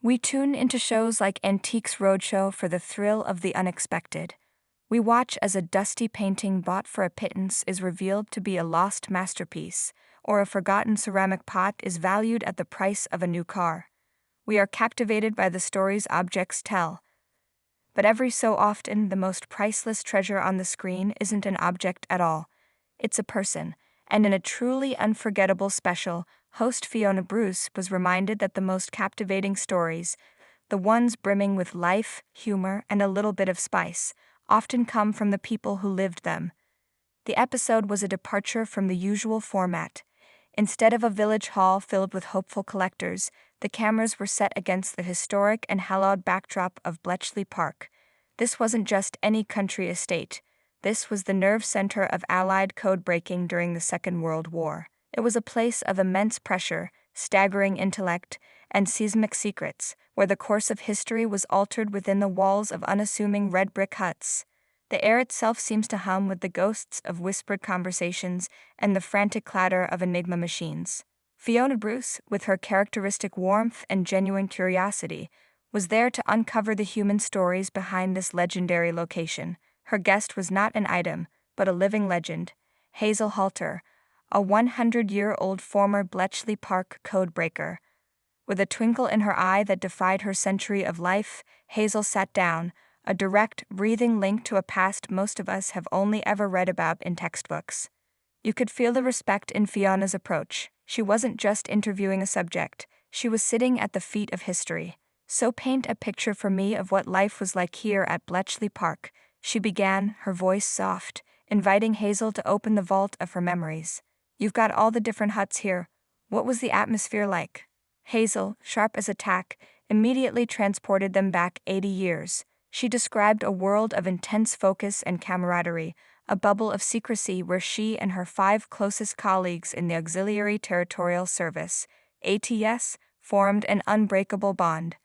We tune into shows like Antiques Roadshow for the thrill of the unexpected. We watch as a dusty painting bought for a pittance is revealed to be a lost masterpiece, or a forgotten ceramic pot is valued at the price of a new car. We are captivated by the stories objects tell. But every so often, the most priceless treasure on the screen isn't an object at all. It's a person, and in a truly unforgettable special, host Fiona Bruce was reminded that the most captivating stories, the ones brimming with life, humor, and a little bit of spice, often come from the people who lived them. The episode was a departure from the usual format. Instead of a village hall filled with hopeful collectors, the cameras were set against the historic and hallowed backdrop of Bletchley Park. This wasn't just any country estate. This was the nerve center of Allied code-breaking during the Second World War. It was a place of immense pressure, staggering intellect, and seismic secrets, where the course of history was altered within the walls of unassuming red brick huts. The air itself seems to hum with the ghosts of whispered conversations and the frantic clatter of Enigma machines. Fiona Bruce, with her characteristic warmth and genuine curiosity, was there to uncover the human stories behind this legendary location. Her guest was not an item, but a living legend, Hazel Halter, a 100-year-old former Bletchley Park codebreaker. With a twinkle in her eye that defied her century of life, Hazel sat down, a direct, breathing link to a past most of us have only ever read about in textbooks. You could feel the respect in Fiona's approach. She wasn't just interviewing a subject, she was sitting at the feet of history. "So paint a picture for me of what life was like here at Bletchley Park," she began, her voice soft, inviting Hazel to open the vault of her memories. "You've got all the different huts here. What was the atmosphere like?" Hazel, sharp as a tack, immediately transported them back 80 years. She described a world of intense focus and camaraderie, a bubble of secrecy where she and her 5 closest colleagues in the Auxiliary Territorial Service, ATS, formed an unbreakable bond.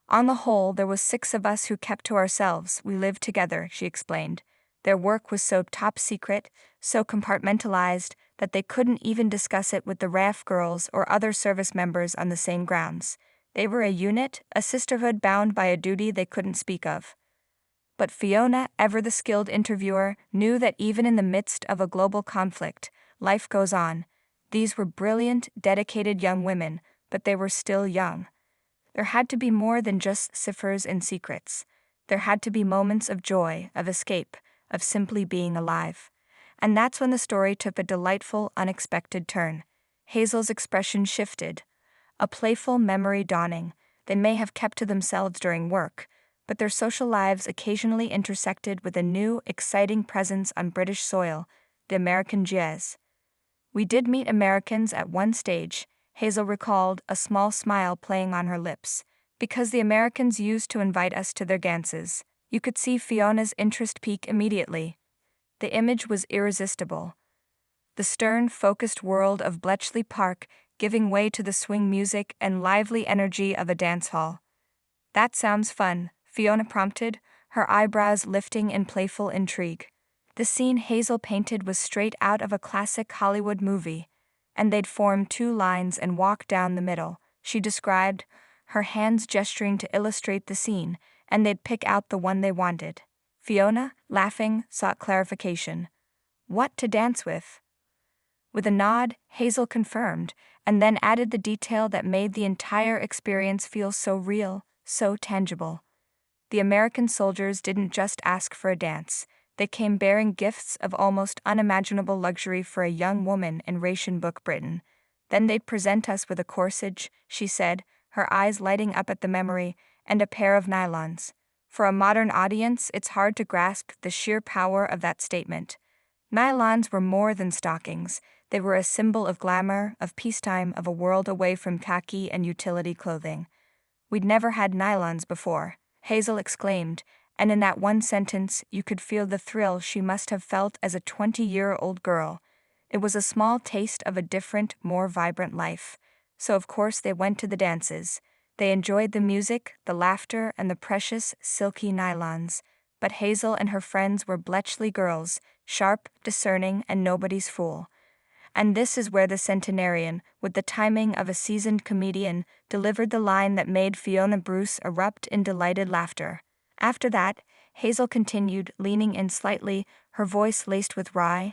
"On the whole, there was 6 of us who kept to ourselves. We lived together," she explained. Their work was so top secret, so compartmentalized, that they couldn't even discuss it with the RAF girls or other service members on the same grounds. They were a unit, a sisterhood bound by a duty they couldn't speak of. But Fiona, ever the skilled interviewer, knew that even in the midst of a global conflict, life goes on. These were brilliant, dedicated young women, but they were still young. There had to be more than just ciphers and secrets. There had to be moments of joy, of escape, of simply being alive. And that's when the story took a delightful, unexpected turn. Hazel's expression shifted. A playful memory dawning. They may have kept to themselves during work, but their social lives occasionally intersected with a new, exciting presence on British soil, the American jazz. "We did meet Americans at one stage," Hazel recalled, a small smile playing on her lips, "because the Americans used to invite us to their dances." You could see Fiona's interest peak immediately. The image was irresistible. The stern, focused world of Bletchley Park giving way to the swing music and lively energy of a dance hall. "That sounds fun," Fiona prompted, her eyebrows lifting in playful intrigue. The scene Hazel painted was straight out of a classic Hollywood movie, and they'd form 2 lines and walk down the middle, she described, her hands gesturing to illustrate the scene, and they'd pick out the one they wanted. Fiona, laughing, sought clarification. "What to dance with?" With a nod, Hazel confirmed, and then added the detail that made the entire experience feel so real, so tangible. The American soldiers didn't just ask for a dance. They came bearing gifts of almost unimaginable luxury for a young woman in ration book Britain. Then they'd present us with a corsage, she said, her eyes lighting up at the memory, and a pair of nylons. For a modern audience, it's hard to grasp the sheer power of that statement. Nylons were more than stockings. They were a symbol of glamour, of peacetime, of a world away from khaki and utility clothing. "We'd never had nylons before," Hazel exclaimed, and in that one sentence you could feel the thrill she must have felt as a 20-year-old girl. It was a small taste of a different, more vibrant life. So of course they went to the dances. They enjoyed the music, the laughter, and the precious, silky nylons. But Hazel and her friends were Bletchley girls, sharp, discerning, and nobody's fool. And this is where the centenarian, with the timing of a seasoned comedian, delivered the line that made Fiona Bruce erupt in delighted laughter. After that, Hazel continued, leaning in slightly, her voice laced with rye.